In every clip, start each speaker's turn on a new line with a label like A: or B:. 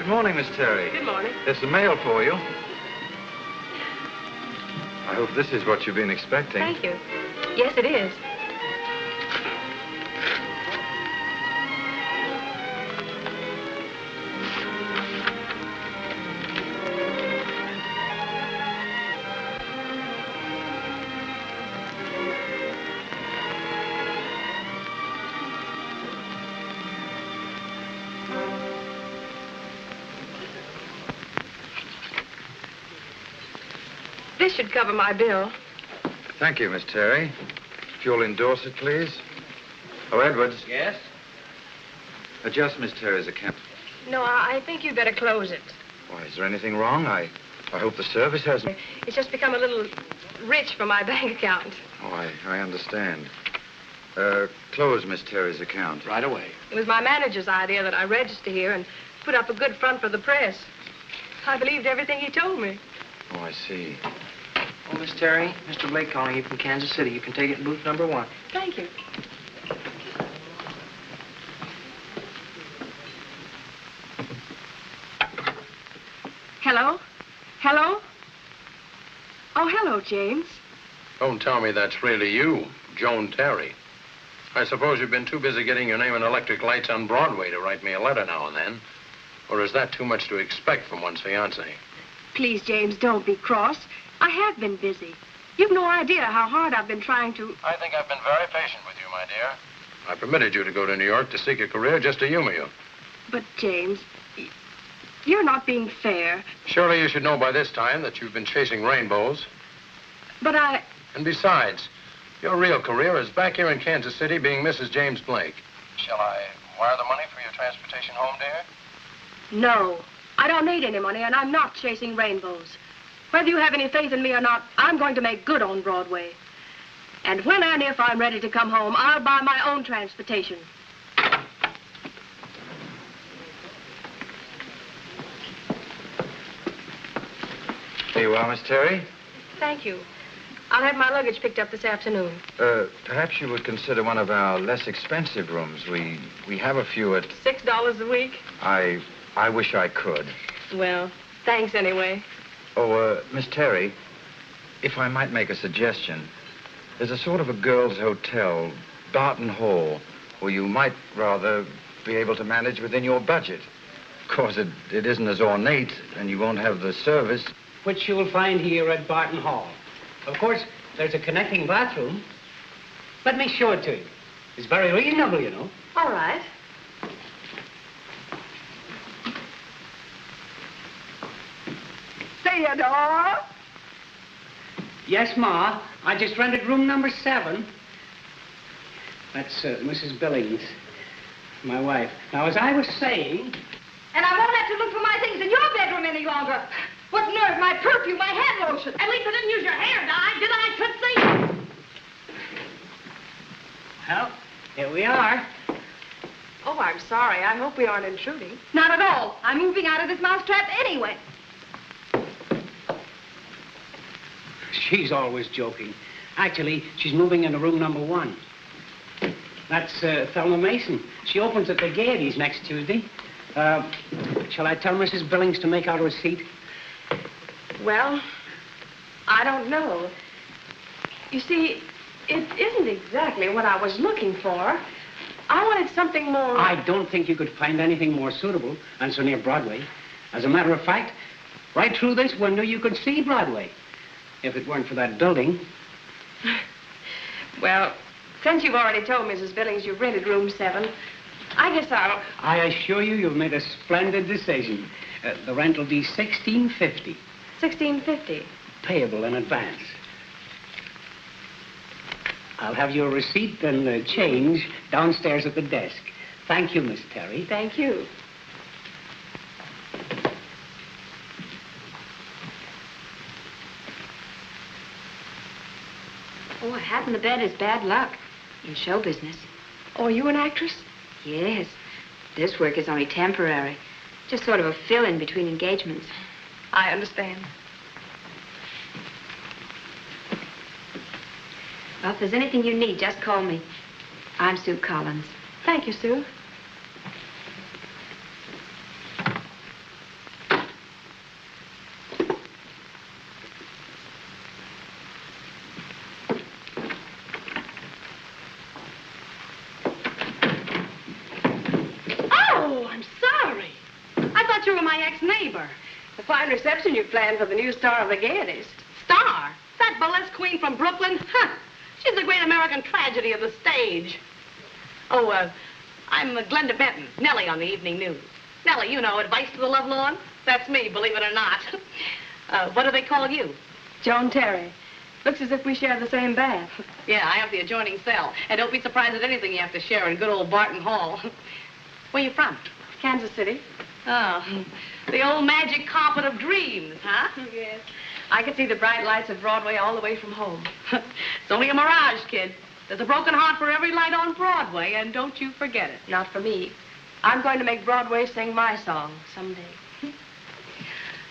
A: morning, Miss Terry.
B: Good morning.
A: There's some mail for you. I hope this is what you've been expecting.
B: Thank you. Yes, it is. This should cover my bill.
A: Thank you, Miss Terry. If you'll endorse it, please. Oh, Edwards.
C: Yes?
A: Adjust Miss Terry's account.
B: No, I think you'd better close it.
A: Why, is there anything wrong? I hope the service hasn't...
B: It's just become a little rich for my bank account.
A: Oh, I understand. Close Miss Terry's account.
C: Right away.
B: It was my manager's idea that I register here and put up a good front for the press. I believed everything he told me.
A: Oh, I see.
C: Oh, Miss Terry, Mr. Blake calling you from Kansas City. You can take it in booth number 1.
B: Thank you. Hello? Hello? Oh, hello, James.
D: Don't tell me that's really you, Joan Terry. I suppose you've been too busy getting your name in electric lights on Broadway to write me a letter now and then. Or is that too much to expect from one's fiancé?
B: Please, James, don't be cross. I have been busy. You've no idea how hard I've been trying to...
D: I think I've been very patient with you, my dear. I permitted you to go to New York to seek a career just to humor you.
B: But, James, you're not being fair.
D: Surely you should know by this time that you've been chasing rainbows.
B: But I...
D: And besides, your real career is back here in Kansas City being Mrs. James Blake. Shall I wire the money for your transportation home, dear?
B: No. I don't need any money, and I'm not chasing rainbows. Whether you have any faith in me or not, I'm going to make good on Broadway. And when and if I'm ready to come home, I'll buy my own transportation.
A: Here you are, Miss Terry.
B: Thank you. I'll have my luggage picked up this afternoon.
A: Perhaps you would consider one of our less expensive rooms. We have a few at...
B: $6 a week?
A: I wish I could.
B: Well, thanks anyway.
A: Oh, Miss Terry, if I might make a suggestion. There's a sort of a girls' hotel, Barton Hall, where you might rather be able to manage within your budget. Of course, it isn't as ornate, and you won't have the service.
C: Which you will find here at Barton Hall. Of course, there's a connecting bathroom. Let me show it to you. It's very reasonable, you know.
B: All right. Theodore?
C: Yes, Ma. I just rented room number 7. That's Mrs. Billings, my wife. Now, as I was saying...
E: And I won't have to look for my things in your bedroom any longer. What nerve, my perfume, my hand lotion. At least I didn't use your hair dye, did I, Tootsie?
C: Well, here we are.
B: Oh, I'm sorry. I hope we aren't intruding.
E: Not at all. I'm moving out of this mousetrap anyway.
C: She's always joking. Actually, she's moving into room number 1. That's Thelma Mason. She opens at the Gaieties next Tuesday. Shall I tell Mrs. Billings to make out a receipt?
B: Well, I don't know. You see, it isn't exactly what I was looking for. I wanted something more...
C: I don't think you could find anything more suitable and so near Broadway. As a matter of fact, right through this window you could see Broadway. If it weren't for that building.
B: Well, since you've already told Mrs. Billings you've rented room 7, I guess I'll...
C: I assure you, you've made a splendid decision. The rent will be $16.50.
B: $16.50.
C: Payable in advance. I'll have your receipt and change downstairs at the desk. Thank you, Miss Terry.
B: Thank you.
E: Oh, a hat in the bed is bad luck in show business.
B: Oh, are you an actress?
E: Yes. This work is only temporary. Just sort of a fill-in between engagements.
B: I understand.
E: Well, if there's anything you need, just call me. I'm Sue Collins.
B: Thank you, Sue.
E: my ex-neighbor.
B: A fine reception you planned for the new star of the Gaieties.
E: Star? That burlesque queen from Brooklyn? Huh. She's the great American tragedy of the stage. Oh, I'm Glenda Benton, Nellie on the evening news. Nellie, you know, Advice to the Lovelorn? That's me, believe it or not. What do they call you?
B: Joan Terry. Looks as if we share the same bath.
E: Yeah, I have the adjoining cell. And don't be surprised at anything you have to share in good old Barton Hall. Where you from?
B: Kansas City.
E: Oh, the old magic carpet of dreams, huh?
B: Yes. I could see the bright lights of Broadway all the way from home.
E: It's only a mirage, kid. There's a broken heart for every light on Broadway, and don't you forget it.
B: Not for me. I'm going to make Broadway sing my song someday.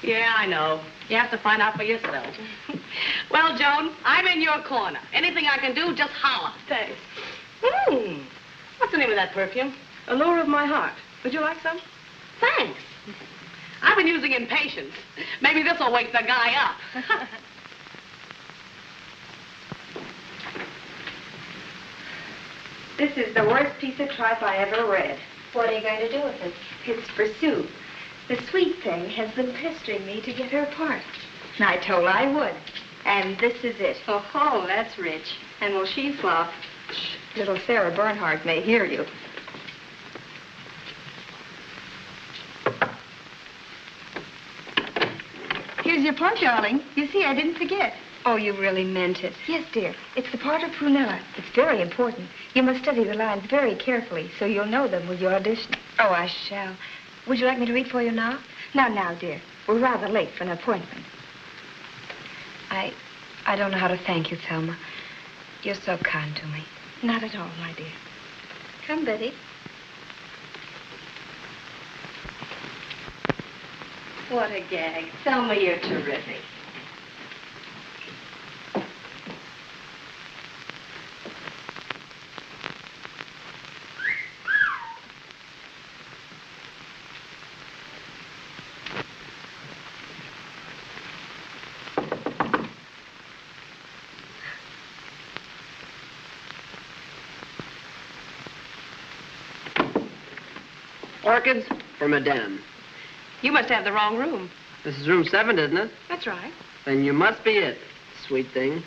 E: Yeah, I know. You have to find out for yourself. Well, Joan, I'm in your corner. Anything I can do, just holler.
B: Thanks.
E: What's the name of that perfume?
B: Allure of my heart. Would you like some?
E: Thanks. I've been using Impatience. Maybe this will wake the guy up.
F: This is the worst piece of tripe I ever read.
G: What are you going to do with it?
F: It's for Sue. The sweet thing has been pestering me to get her part. And I told her I would. And this is it.
B: Oh, that's rich. And will she flop?
F: Shh, little Sarah Bernhardt may hear you. Here's your part, darling. You see, I didn't forget. Oh, you really meant it. Yes, dear. It's the part of Prunella. It's very important. You must study the lines very carefully so you'll know them with your audition. Oh, I shall. Would you like me to read for you now? Now, dear. We're rather late for an appointment. I don't know how to thank you, Thelma. You're so kind to me. Not at all, my dear. Come, Betty.
B: What a gag. Thelma, you're terrific.
H: Orchids for Madame.
B: You must have the wrong room.
H: This is room 7, isn't it?
B: That's right.
H: Then you must be it, sweet thing.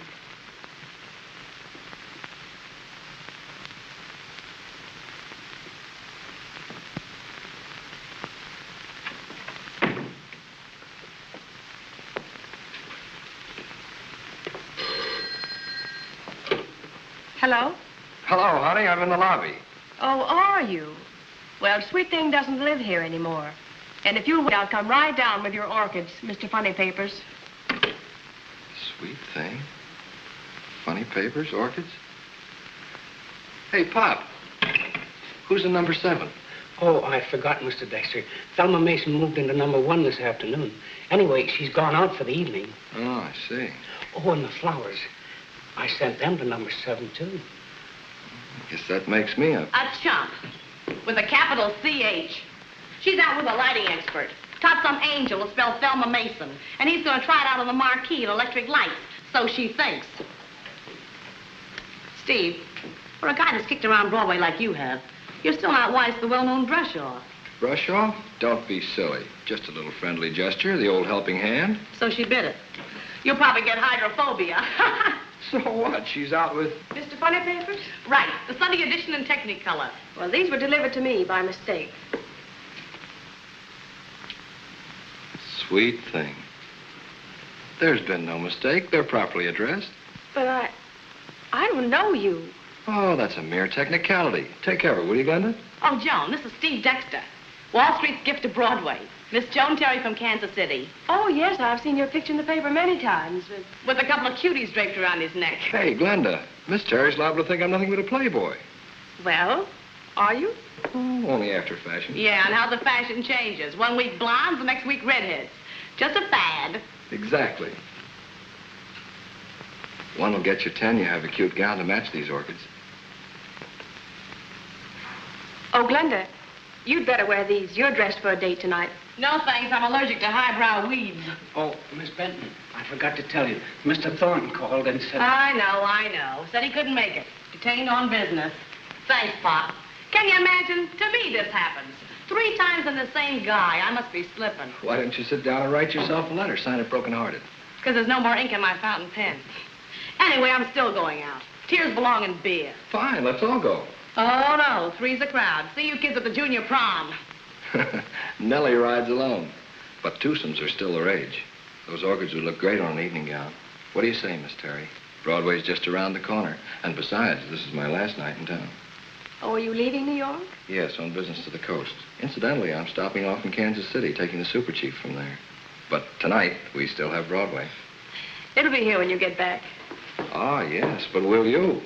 B: Hello?
A: Hello, honey. I'm in the lobby.
B: Oh, are you? Well, Sweet Thing doesn't live here anymore. And if you'll wait, I'll come right down with your orchids, Mr. Funny Papers.
A: Sweet Thing? Funny Papers, orchids? Hey, Pop. Who's in number 7?
C: Oh, I forgot, Mr. Dexter. Thelma Mason moved into number 1 this afternoon. Anyway, she's gone out for the evening.
A: Oh, I see.
C: Oh, and the flowers. I sent them to number 7, too.
A: Guess that makes me a...
E: A chump. With a capital C-H. She's out with a lighting expert. Taught some angel to spell Thelma Mason. And he's going to try it out on the marquee in electric lights. So she thinks. Steve, for a guy that's kicked around Broadway like you have, you're still not wise to the well-known brush off.
A: Brush off? Don't be silly. Just a little friendly gesture, the old helping hand.
E: So she bit it. You'll probably get hydrophobia.
A: So what? She's out with...
B: Mr. Funny Papers?
E: Right. The Sunday edition in Technicolor.
B: Well, these were delivered to me by mistake.
A: Sweet Thing. There's been no mistake. They're properly addressed.
B: But I don't know you.
A: Oh, that's a mere technicality. Take care of it, will you, Glenda?
E: Oh, Joan, this is Steve Dexter. Wall Street's gift to Broadway. Miss Joan Terry from Kansas City.
B: Oh, yes, I've seen your picture in the paper many times.
E: With a couple of cuties draped around his neck.
A: Hey, Glenda, Miss Terry's liable to think I'm nothing but a playboy.
B: Well, are you?
A: Oh, only after fashion.
E: Yeah, and how the fashion changes. 1 week blondes, the next week redheads. Just a fad.
A: Exactly. One will get you 10. You have a cute gown to match these orchids.
B: Oh, Glenda, you'd better wear these. You're dressed for a date tonight.
E: No, thanks. I'm allergic to highbrow weeds.
C: Oh, Miss Benton, I forgot to tell you. Mr. Thornton called and said...
E: I know. Said he couldn't make it. Detained on business. Thanks, Pop. Can you imagine? To me, this happens. 3 times in the same guy. I must be slipping.
G: Why don't you sit down and write yourself a letter? Sign it broken-hearted.
E: Because there's no more ink in my fountain pen. Anyway, I'm still going out. Tears belong in beer.
G: Fine, let's all go.
E: Oh, no. 3's a crowd. See you kids at the junior prom.
G: Nellie rides alone. But twosomes are still the rage. Those orchids would look great on an evening gown. What do you say, Miss Terry? Broadway's just around the corner. And besides, this is my last night in town.
B: Oh, are you leaving New York?
G: Yes, on business to the coast. Incidentally, I'm stopping off in Kansas City, taking the super chief from there. But tonight, we still have Broadway.
B: It'll be here when you get back.
G: Ah, yes, but will you?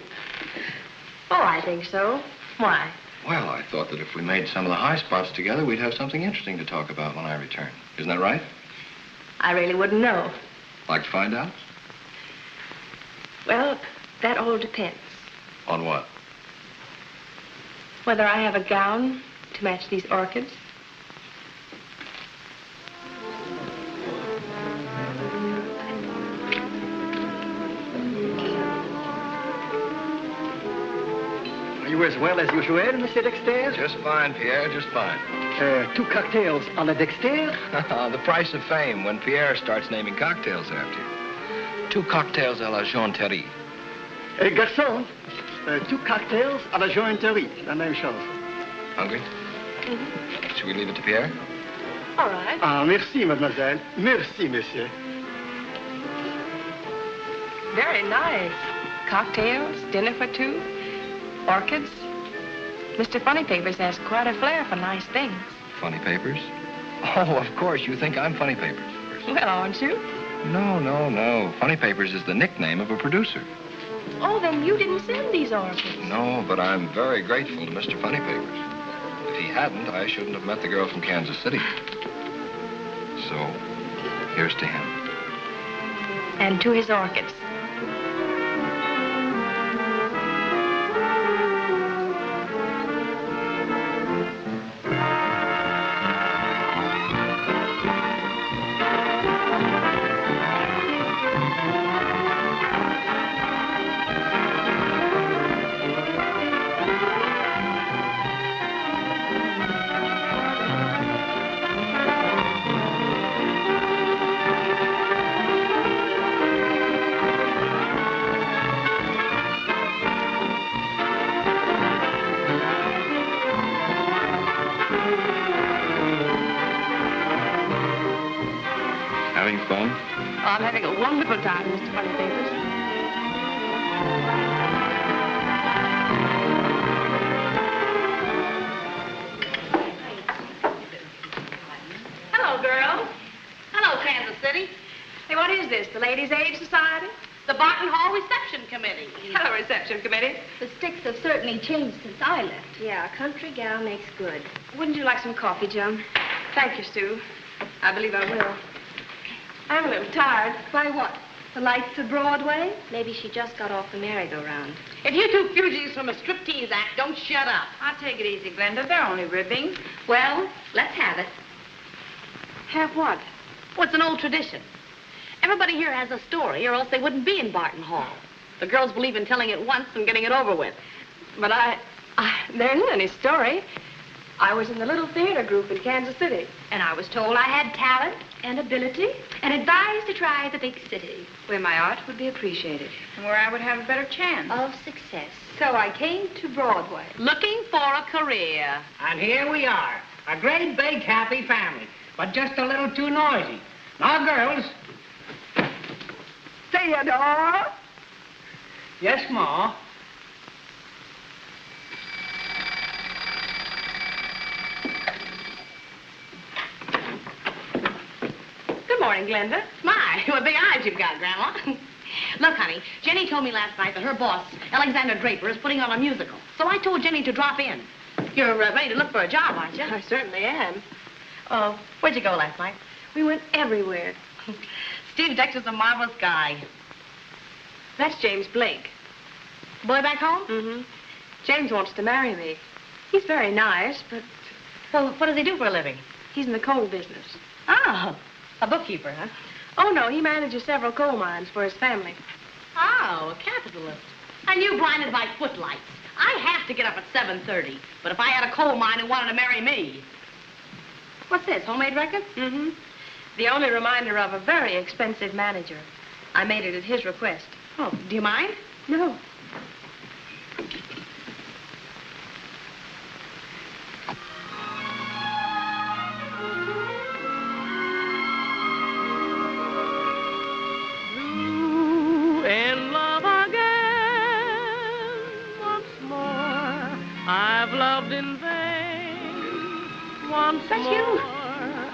B: Oh, I think so. Why?
G: Well, I thought that if we made some of the high spots together, we'd have something interesting to talk about when I return. Isn't that right?
B: I really wouldn't know.
G: Like to find out?
B: Well, that all depends.
G: On what?
B: Whether I have a gown to match these orchids.
I: Are you as well as usual, Monsieur Dexter?
G: Just fine, Pierre, just fine.
I: 2 cocktails à la Dexter?
G: The price of fame when Pierre starts naming cocktails after you. 2 cocktails à la Joan Terry.
I: Garçon, 2 cocktails à la jointerie. La même chose.
G: Hungry?
B: Mm-hmm.
G: Should we leave it to Pierre?
B: All right.
I: Ah, merci, mademoiselle. Merci, monsieur.
B: Very nice. Cocktails, dinner for 2, orchids. Mr. Funny Papers has quite a flair for nice things.
G: Funny Papers? Oh, of course, you think I'm Funny Papers.
B: Well, aren't you?
G: No, no, no. Funny Papers is the nickname of a producer.
B: Oh, then you didn't send these orchids.
G: No, but I'm very grateful to Mr. Funny Papers. If he hadn't, I shouldn't have met the girl from Kansas City. So, here's to him.
B: And to his orchids. I'm having a wonderful time, Mr. Funny Papers.
E: Hello, girls. Hello, Kansas City.
B: Hey, what is this, the Ladies' Aid Society?
E: The Barton Hall Reception Committee.
B: Hello, Reception Committee.
F: The sticks have certainly changed since I left.
B: Yeah, a country gal makes good. Wouldn't you like some coffee, Joan? Thank you, Sue. I believe I will. I'm a little tired.
F: By what? The lights of Broadway?
B: Maybe she just got off the merry-go-round.
E: If you 2 fugitives from a striptease act don't shut up.
F: I'll take it easy, Glenda. They're only ribbing.
E: Well, let's have it.
B: Have what?
E: Well, it's an old tradition. Everybody here has a story, or else they wouldn't be in Barton Hall. The girls believe in telling it once and getting it over with.
B: But there isn't any story. I was in the little theater group in Kansas City.
F: And I was told I had talent and ability and advised to try the big city.
B: Where my art would be appreciated.
F: And where I would have a better chance
B: Of success.
F: So I came to Broadway.
E: Looking for a career.
C: And here we are, a great big happy family, but just a little too noisy. Now, girls.
F: Theodore!
C: Yes, Ma?
E: Good morning, Glenda. My, what big eyes you've got, Grandma. Look, honey, Jenny told me last night that her boss, Alexander Draper, is putting on a musical. So I told Jenny to drop in. You're ready to look for a job, aren't you?
B: I certainly am.
E: Oh, where'd you go last night?
B: We went everywhere.
E: Steve Dexter's a marvelous guy.
B: That's James Blake.
E: Boy back home?
B: Mm-hmm. James wants to marry me. He's very nice, but
E: Well, what does he do for a living?
B: he's in the coal business.
E: Oh, a bookkeeper, huh?
B: Oh, no, he manages several coal mines for his family.
E: Oh, a capitalist. And you blinded by footlights. I have to get up at 7:30. But if I had a coal mine who wanted to marry me... What's this, homemade record?
B: Mm-hmm. The only reminder of a very expensive manager. I made it at his request.
E: Oh, do you mind?
B: No.
J: In love again once more. I've loved in vain once
E: That's
J: more.
E: you.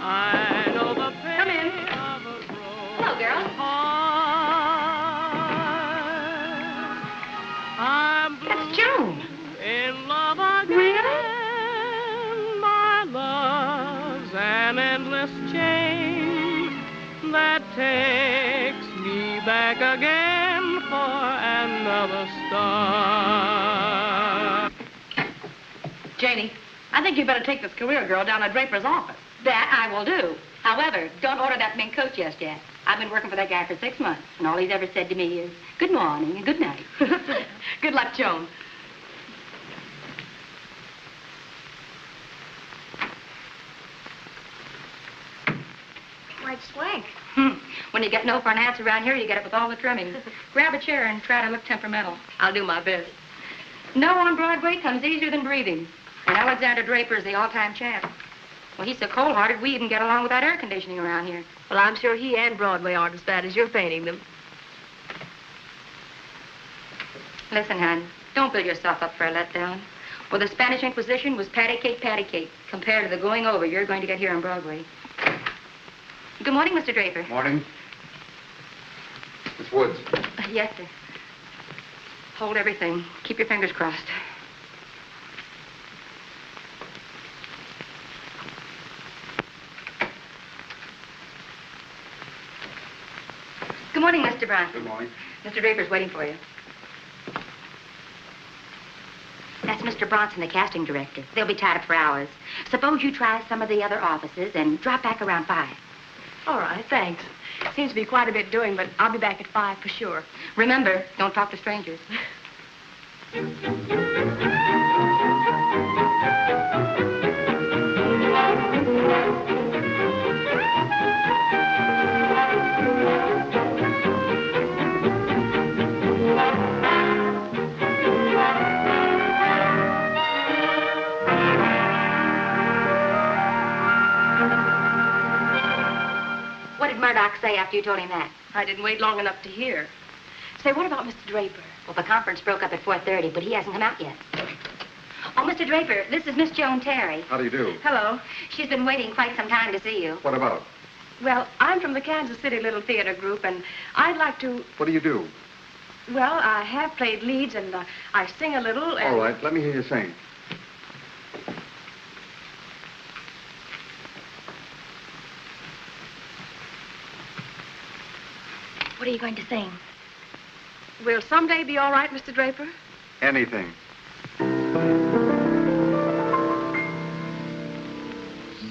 J: I know the pain
E: Come in.
J: of a broken
E: Hello, girl.
J: heart. I'm blue
E: That's Joan.
J: in love again.
E: Really?
J: My love's an endless chain that takes me back again for another star.
E: Janie, I think you better take this career girl down to Draper's office. That I will do. However, don't order that mink coat just yet. I've been working for that guy for 6 months, and all he's ever said to me is, good morning and good night. Good luck, Joan.
F: Quite swank.
E: When you get no for an answer around here, you get it with all the trimmings. Grab a chair and try to look temperamental. I'll do my best. No on Broadway comes easier than breathing. And Alexander Draper is the all-time champ. Well, he's so cold-hearted, we even get along without air conditioning around here.
B: Well, I'm sure he and Broadway aren't as bad as you're painting them.
E: Listen, hon, don't build yourself up for a letdown. Well, the Spanish Inquisition was patty cake, compared to the going over you're going to get here on Broadway. Good morning, Mr. Draper.
A: Morning. Miss Woods.
E: Yes, sir. Hold everything. Keep your fingers crossed. Good morning, Mr. Brent.
A: Good morning.
E: Mr. Draper's waiting for you. That's Mr. Bronson, the casting director. They'll be tied up for hours. Suppose you try some of the other offices and drop back around 5.
B: All right, thanks. Seems to be quite a bit doing, but I'll be back at 5 for sure.
E: Remember, don't talk to strangers. What did Murdoch say after you told him that?
B: I didn't wait long enough to hear. Say, what about Mr. Draper?
E: Well, the conference broke up at 4:30, but he hasn't come out yet. Oh, Mr. Draper, this is Miss Joan Terry.
A: How do you do?
B: Hello.
E: She's been waiting quite some time to see you.
A: What about?
B: Well, I'm from the Kansas City Little Theater Group, and I'd like to...
A: What do you do?
B: Well, I have played leads, and I sing a little, and...
A: All right, let me hear you sing.
B: What are you going to sing? Will someday be all right, Mr. Draper?
A: Anything.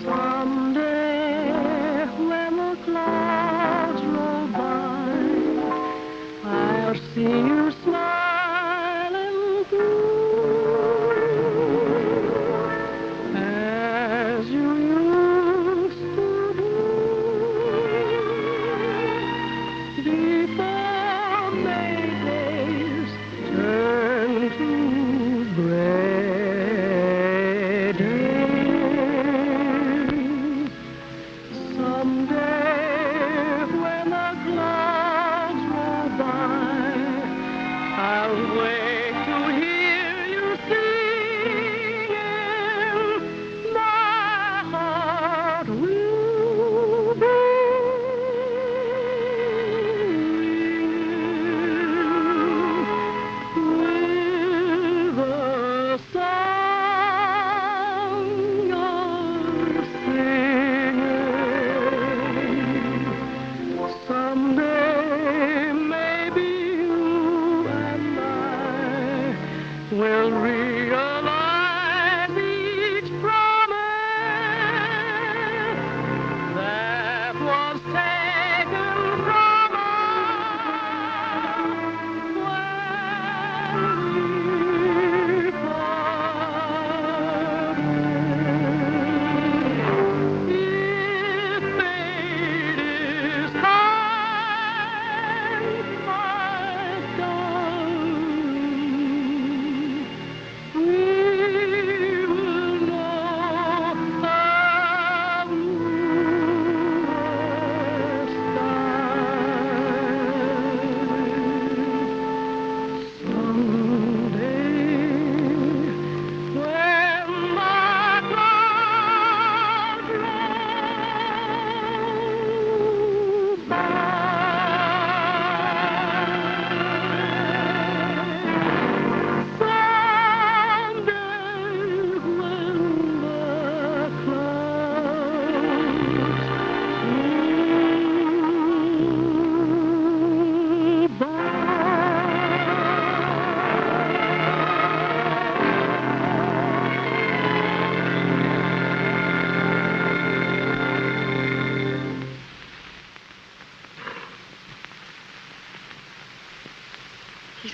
J: Someday, when the clouds roll by, I'll see you smiling through as you used to do before May days turn to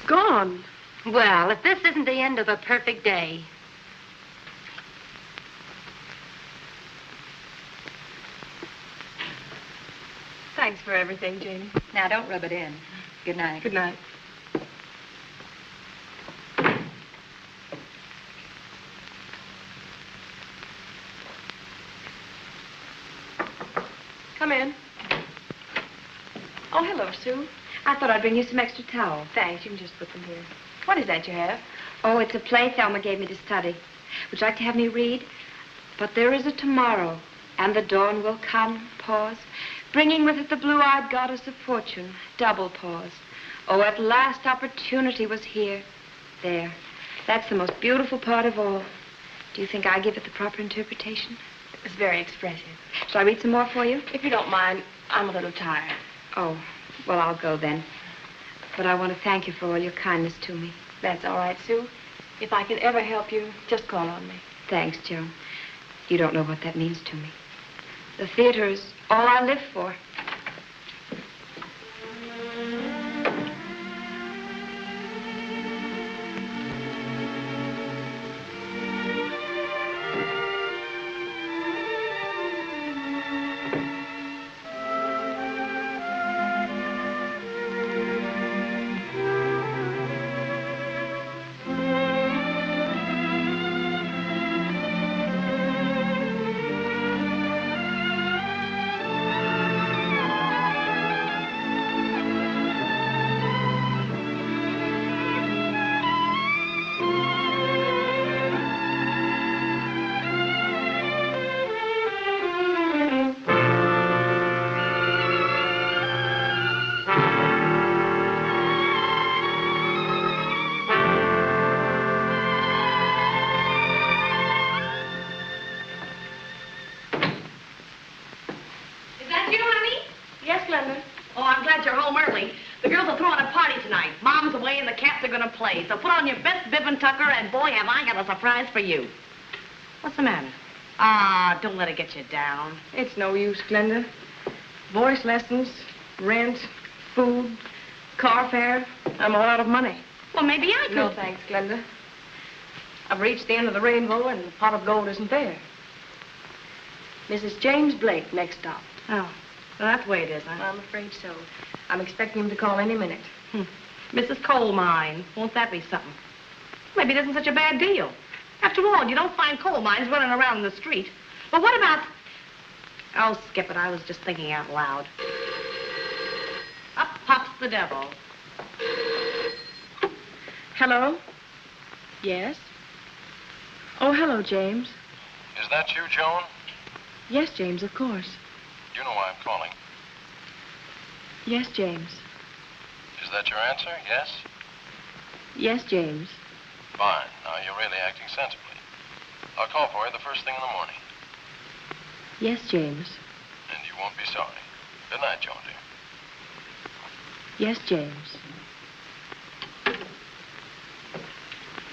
B: gone.
K: Well, if this isn't the end of a perfect day.
F: Thanks for everything, Janie.
K: Now, don't rub it in. Good night.
B: Good night. Come in. Oh, hello, Sue.
F: I thought I'd bring you some extra towels.
B: Thanks. You can just put them here. What is that you have?
F: Oh, it's a play Thelma gave me to study. Would you like to have me read? But there is a tomorrow, and the dawn will come, pause, bringing with it the blue-eyed goddess of fortune, double pause. Oh, at last opportunity was here. There. That's the most beautiful part of all. Do you think I give it the proper interpretation?
B: It's very expressive.
F: Shall I read some more for you?
B: If you don't mind, I'm a little tired.
F: Oh, well, I'll go then. But I want to thank you for all your kindness to me.
B: That's all right, Sue. If I can ever help you, just call on me.
F: Thanks, Joan. You don't know what that means to me. The theater is all I live for.
E: So put on your best bib and tucker, and boy, have I got a surprise for you. What's the matter? Ah, don't let it get you down.
B: It's no use, Glenda. Voice lessons, rent, food, car fare. I'm all out of money.
E: Well, maybe I could.
B: No, thanks, Glenda. I've reached the end of the rainbow, and the pot of gold isn't there. Mrs. James Blake, next stop.
E: Oh, well, that's the way it is, huh?
B: I'm afraid so. I'm expecting him to call any minute.
E: Mrs. Coal Mine. Won't that be something? Maybe it isn't such a bad deal. After all, you don't find coal mines running around in the street. But what about... Oh, skip it. I was just thinking out loud. Up pops the devil.
B: Hello? Yes? Oh, hello, James.
D: Is that you, Joan?
B: Yes, James, of course.
D: You know why I'm calling.
B: Yes, James.
D: Is that your answer? Yes?
B: Yes, James.
D: Fine. Now, you're really acting sensibly. I'll call for you the first thing in the morning.
B: Yes, James.
D: And you won't be sorry. Good night, Joan, dear.
B: Yes, James.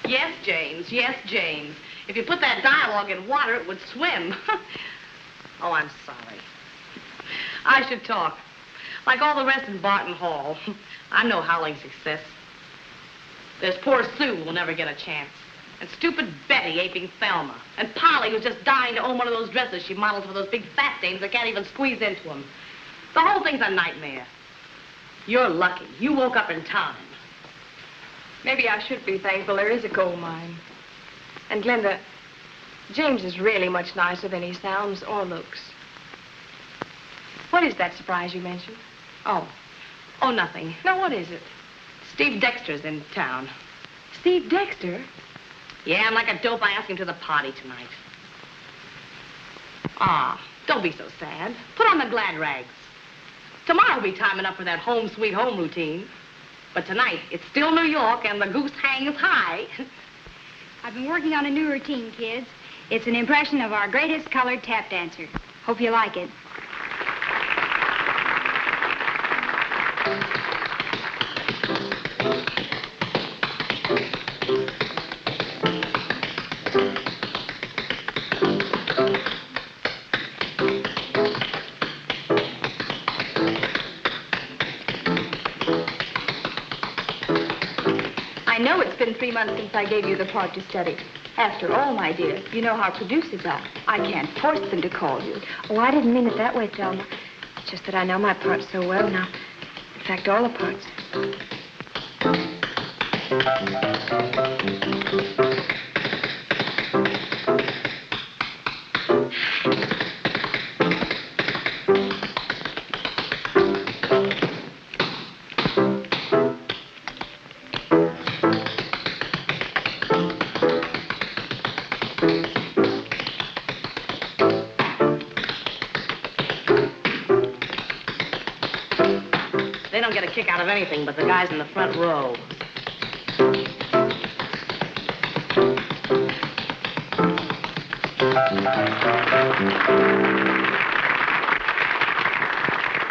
E: Yes, James. Yes, James. If you put that dialogue in water, it would swim. Oh, I'm sorry. I should talk. Like all the rest in Barton Hall. I'm no howling success. There's poor Sue who will never get a chance. And stupid Betty aping Thelma. And Polly who's just dying to own one of those dresses she models for those big fat dames that can't even squeeze into them. The whole thing's a nightmare. You're lucky. You woke up in time.
B: Maybe I should be thankful there is a coal mine. And Glenda, James is really much nicer than he sounds or looks. What is that surprise you mentioned?
E: Oh, nothing.
B: Now, what is it?
E: Steve Dexter's in town.
B: Steve Dexter?
E: Yeah, and like a dope, I asked him to the party tonight. Ah, don't be so sad. Put on the glad rags. Tomorrow will be time enough for that home sweet home routine. But tonight, it's still New York, and the goose hangs high.
L: I've been working on a new routine, kids. It's an impression of our greatest colored tap dancer. Hope you like it.
F: months since I gave you the part to study. After all, my dear, you know how producers are. I can't force them to call you.
B: Oh, I didn't mean it that way, Thelma. It's just that I know my part so well now. In fact, all the parts.
E: They don't get a kick out of anything but the guys in the front row.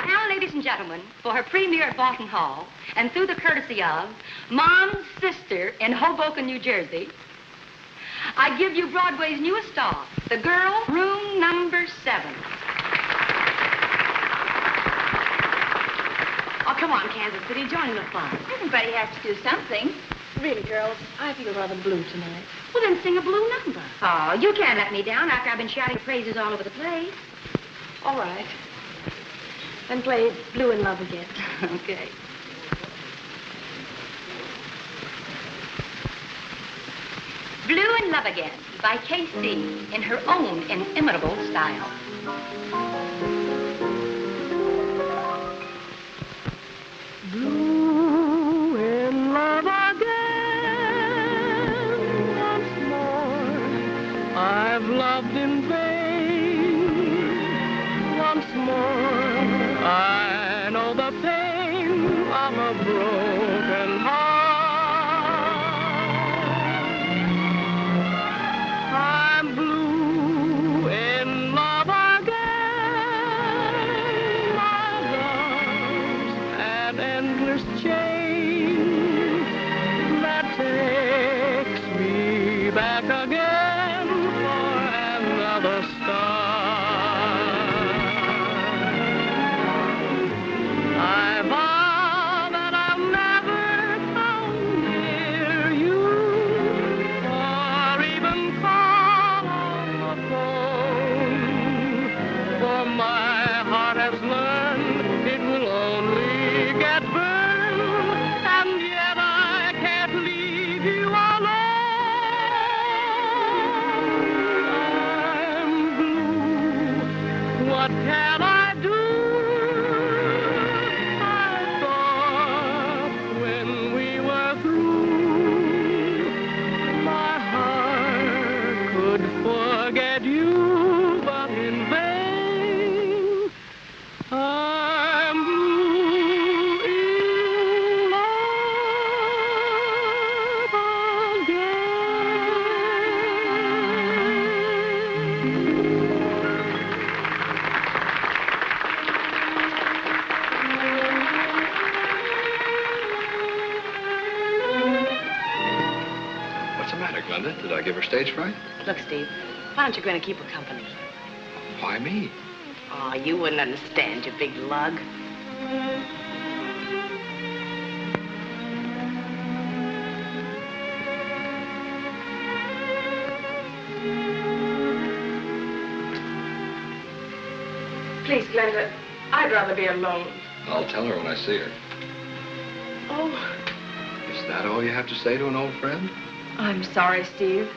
K: Now, ladies and gentlemen, for her premiere at Barton Hall, and through the courtesy of Mom's sister in Hoboken, New Jersey, I give you Broadway's newest star, the girl, room number 7.
E: Oh, come on, Kansas City, join in the fun.
F: Everybody has to do something.
B: Really, girls, I feel rather blue tonight.
K: Well, then sing a blue number. Oh, you can't let me down after I've been shouting praises all over the place.
B: All right. Then play Blue in Love again.
K: Okay. Blue in Love Again by K.C. in her own inimitable style.
J: Blue in love again once more. I've loved in vain once more. I know the pain of a broken heart. I'm blue in love again. My love's an endless chain that takes me back again for another start. I vow that I'll never come near you or even call on the phone, for my heart has learned it will only get burned, and yet I can't leave you alone. I'm blue. What can I do? I thought when we were through, my heart could forget you, but in vain. I'm blue in love
G: What's the matter, Glenda? Did I give her stage fright?
E: Look, Steve, why don't you go in and keep her company?
G: Why me?
E: Oh, you wouldn't understand, you big lug.
B: Please, Glenda, I'd rather be alone.
G: I'll tell her when I see her.
B: Oh,
G: Is that all you have to say to an old friend?
B: I'm sorry, Steve.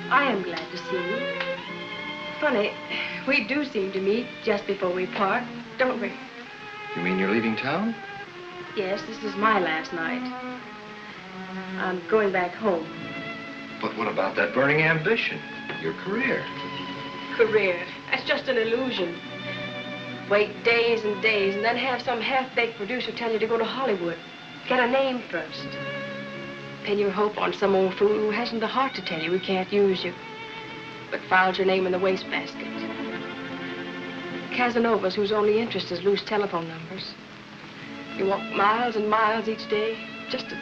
B: I am glad to see you. Funny, we do seem to meet just before we part, don't we?
G: You mean you're leaving town?
B: Yes, this is my last night. I'm going back home.
G: But what about that burning ambition? Your career?
B: Career. That's just an illusion. Wait days and days and then have some half-baked producer tell you to go to Hollywood. Get a name first. Pin your hope on some old fool who hasn't the heart to tell you he can't use you, but files your name in the wastebasket. Casanovas whose only interest is loose telephone numbers. You walk miles and miles each day just to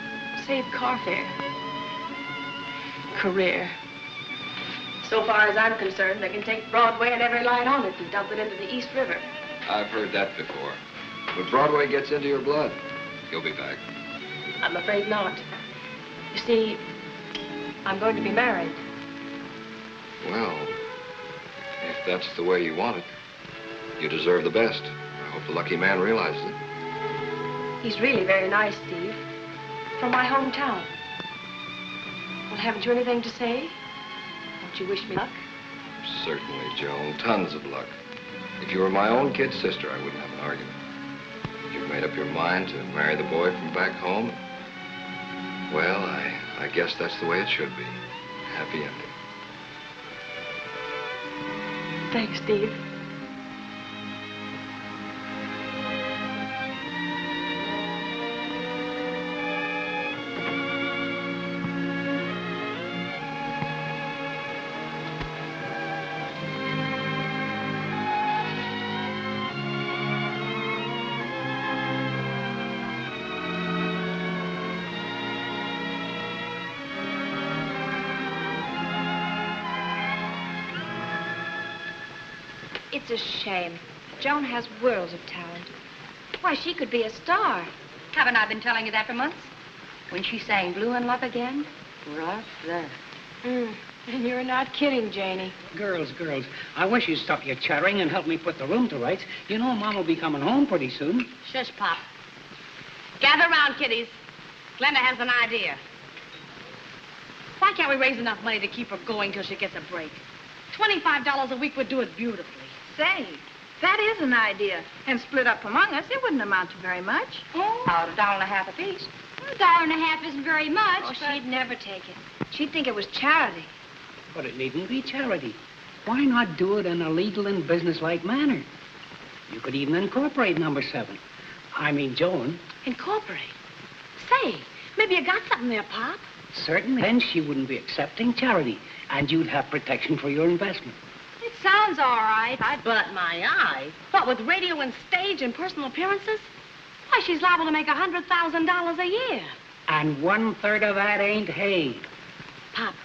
B: save car fare. Career. So far as I'm concerned, they can take Broadway and every line on it and dump it into the East River.
G: I've heard that before. But Broadway gets into your blood. You'll be back.
B: I'm afraid not. You see, I'm going to be married.
G: Well, if that's the way you want it, you deserve the best. I hope the lucky man realizes it.
B: He's really very nice, Steve. From my hometown. Well, haven't you anything to say? Don't you wish me luck?
G: Certainly, Joan. Tons of luck. If you were my own kid sister, I wouldn't have an argument. If you've made up your mind to marry the boy from back home, well, I guess that's the way it should be. Happy ending.
B: Thanks, Steve.
F: It's a shame. Joan has worlds of talent. Why, she could be a star.
K: Haven't I been telling you that for months? When she sang Blue in Love Again, we're off there.
B: And you're not kidding, Janie.
C: Girls, I wish you'd stop your chattering and help me put the room to rights. You know Mom will be coming home pretty soon.
E: Shush, Pop. Gather around, kiddies. Glenda has an idea. Why can't we raise enough money to keep her going till she gets a break? $25 a week would do it beautifully.
F: Say, that is an idea. And split up among us, it wouldn't amount to very much.
K: Oh, about $1.50 apiece. $1.50 isn't very much.
F: Oh, she'd never take it. She'd think it was charity.
C: But it needn't be charity. Why not do it in a legal and businesslike manner? You could even incorporate number 7. I mean, Joan.
E: Incorporate? Say, maybe you got something there, Pop.
C: Certainly. Then she wouldn't be accepting charity, and you'd have protection for your investment.
E: It sounds all right. But my eye. What, with radio and stage and personal appearances? Why, she's liable to make $100,000 a year.
C: And 1/3 of that ain't hay.
E: Pop,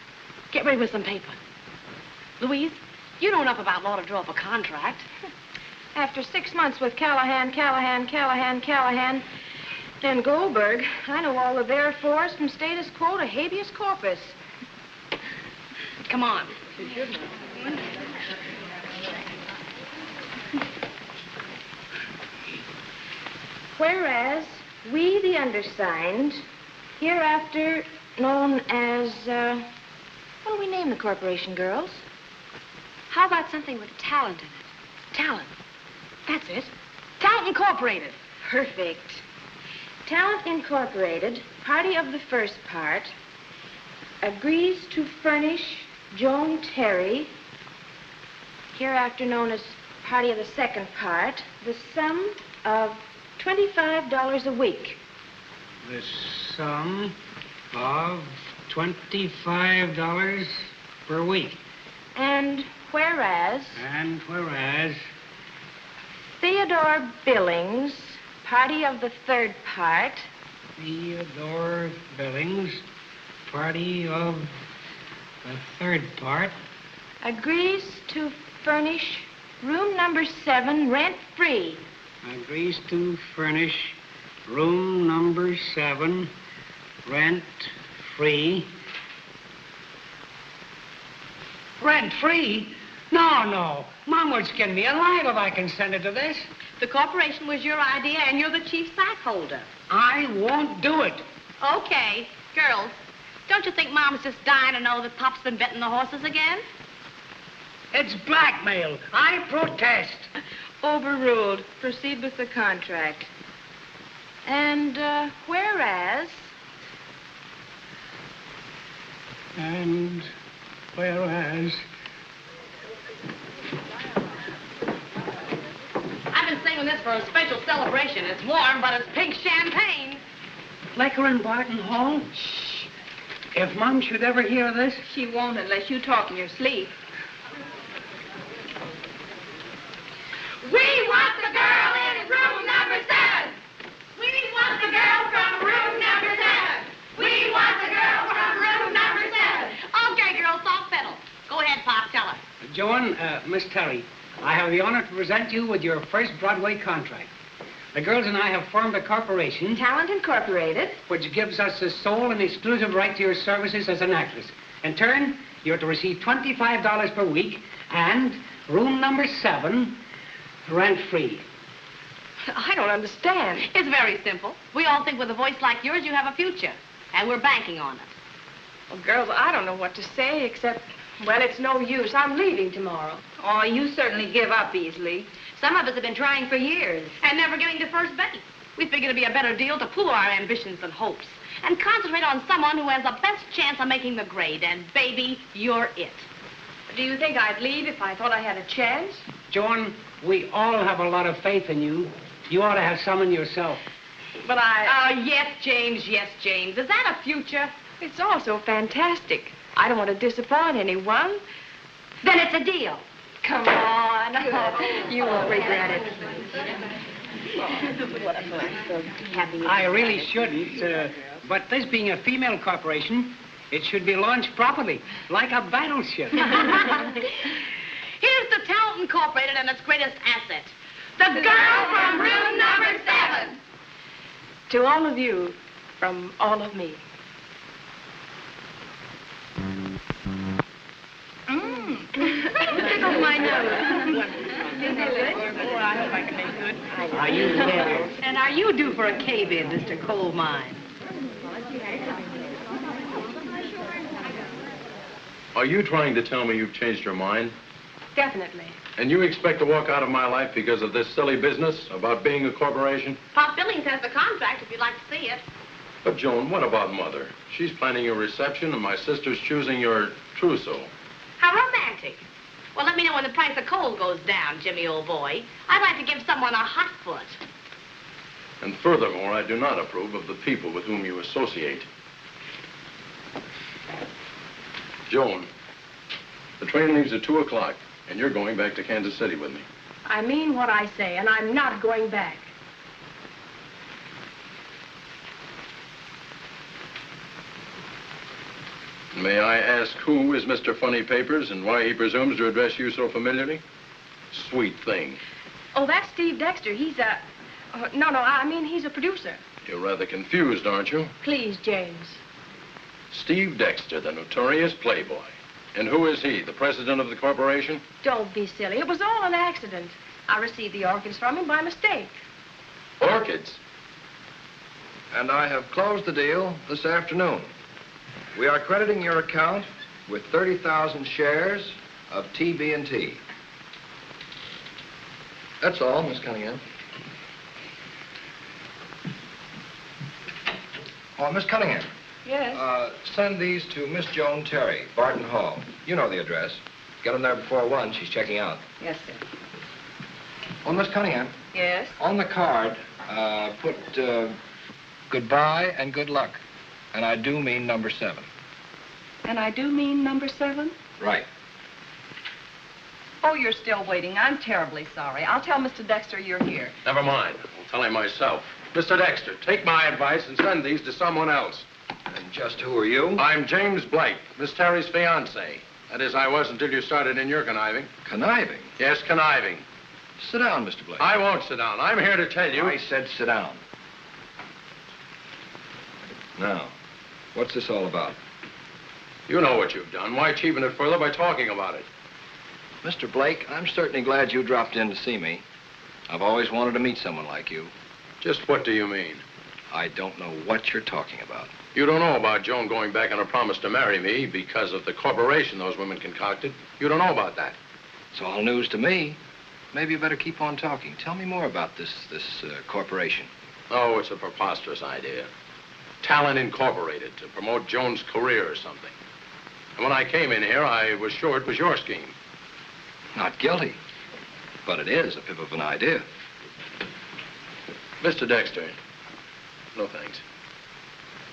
E: get ready with some paper. Louise, you know enough about law to draw up a contract.
B: After 6 months with Callahan, and Goldberg, I know all of their force from status quo to habeas corpus.
E: Come on.
B: Whereas we, the undersigned, hereafter known as, what do we name the corporation, girls?
K: How about something with talent in it?
E: Talent. That's it. Talent Incorporated.
B: Perfect. Talent Incorporated, party of the first part, agrees to furnish Joan Terry, hereafter known as party of the second part, the sum of $25 a week.
C: The sum of $25 per week.
B: And whereas... Theodore Billings, party of the third part...
C: Theodore Billings, party of the third part...
B: agrees to furnish room number 7 rent-free.
C: Agrees to furnish room number 7 rent-free. Rent-free? No. Mom would skin me alive if I consented to this.
E: The corporation was your idea, and you're the chief stockholder.
C: I won't do it.
E: Okay. Girls, don't you think Mom's just dying to know that Pop's been betting the horses again?
C: It's blackmail. I protest.
B: Overruled. Proceed with the contract. And, whereas...
C: And whereas...
E: I've been saving this for a special celebration. It's warm, but it's pink champagne.
C: Liquor in Barton Hall? Shh. If Mom should ever hear this...
F: She won't unless you talk in your sleep.
E: We want the girl in room number 7. We want the girl from room number 7. We want the girl from room number 7. Okay, girls, soft pedal. Go ahead, Pop, tell us.
C: Joan, Miss Terry, I have the honor to present you with your first Broadway contract. The girls and I have formed a corporation...
B: Talent Incorporated.
C: ...which gives us the sole and exclusive right to your services as an actress. In turn, you're to receive $25 per week and room number 7, rent-free.
B: I don't understand.
E: It's very simple. We all think with a voice like yours, you have a future. And we're banking on it.
B: Well, girls, I don't know what to say except, well, it's no use. I'm leaving tomorrow.
F: Oh, you certainly give up easily.
K: Some of us have been trying for years.
E: And never getting to first base. We figured it'd be a better deal to pool our ambitions and hopes. And concentrate on someone who has the best chance of making the grade. And, baby, you're it.
B: Do you think I'd leave if I thought I had a chance?
C: Joan, we all have a lot of faith in you. You ought to have some in yourself.
B: But I...
E: Oh, yes, James, yes, James. Is that a future?
B: It's all so fantastic. I don't want to disappoint anyone.
K: Then it's a deal.
B: Come on. You won't regret it.
C: I really shouldn't, but this being a female corporation, it should be launched properly, like a battleship.
E: Here's the talent incorporated and its greatest asset. The girl from room number 7.
B: To all of you, from all of me.
E: Tickles my nose. Oh, I hope I can make good.
C: Are you there?
E: And are you due for a cave-in, Mr. Coal Mine?
D: Are you trying to tell me you've changed your mind?
B: Definitely.
D: And you expect to walk out of my life because of this silly business about being a corporation?
E: Pop Billings has the contract if you'd like to see it.
D: But, Joan, what about Mother? She's planning your reception and my sister's choosing your trousseau.
E: How romantic. Well, let me know when the price of coal goes down, Jimmy, old boy. I'd like to give someone a hot foot.
D: And furthermore, I do not approve of the people with whom you associate. Joan, the train leaves at 2 o'clock, and you're going back to Kansas City with me.
B: I mean what I say, and I'm not going back.
D: May I ask who is Mr. Funny Papers and why he presumes to address you so familiarly? Sweet thing.
B: Oh, that's Steve Dexter. He's a... I mean he's a producer.
D: You're rather confused, aren't you?
B: Please, James.
D: Steve Dexter, the notorious playboy. And who is he, the president of the corporation?
B: Don't be silly. It was all an accident. I received the orchids from him by mistake.
D: Orchids?
G: And I have closed the deal this afternoon. We are crediting your account with 30,000 shares of TB&T. That's all, Miss Cunningham. Oh, Miss Cunningham.
B: Yes?
G: Send these to Miss Joan Terry, Barton Hall. You know the address. Get them there before 1. She's checking out.
B: Yes, sir.
G: Oh, Miss Cunningham.
B: Yes?
G: On the card, put goodbye and good luck. And I do mean number 7.
B: And I do mean number 7?
G: Right.
B: Oh, you're still waiting. I'm terribly sorry. I'll tell Mr. Dexter you're here.
D: Never mind. I'll tell him myself. Mr. Dexter, take my advice and send these to someone else.
G: And just who are you?
D: I'm James Blake, Miss Terry's fiancé. That is, I was until you started in your conniving.
G: Conniving?
D: Yes, conniving.
G: Sit down, Mr. Blake.
D: I won't sit down. I'm here to tell you...
G: I said sit down. Now, what's this all about?
D: You know what you've done. Why cheapen it further by talking about it?
G: Mr. Blake, I'm certainly glad you dropped in to see me. I've always wanted to meet someone like you.
D: Just what do you mean?
G: I don't know what you're talking about.
D: You don't know about Joan going back on her promise to marry me because of the corporation those women concocted. You don't know about that.
G: It's all news to me. Maybe you better keep on talking. Tell me more about this corporation.
D: Oh, it's a preposterous idea. Talent Incorporated to promote Joan's career or something. And when I came in here, I was sure it was your scheme.
G: Not guilty. But it is a pip of an idea.
D: Mr. Dexter, no thanks.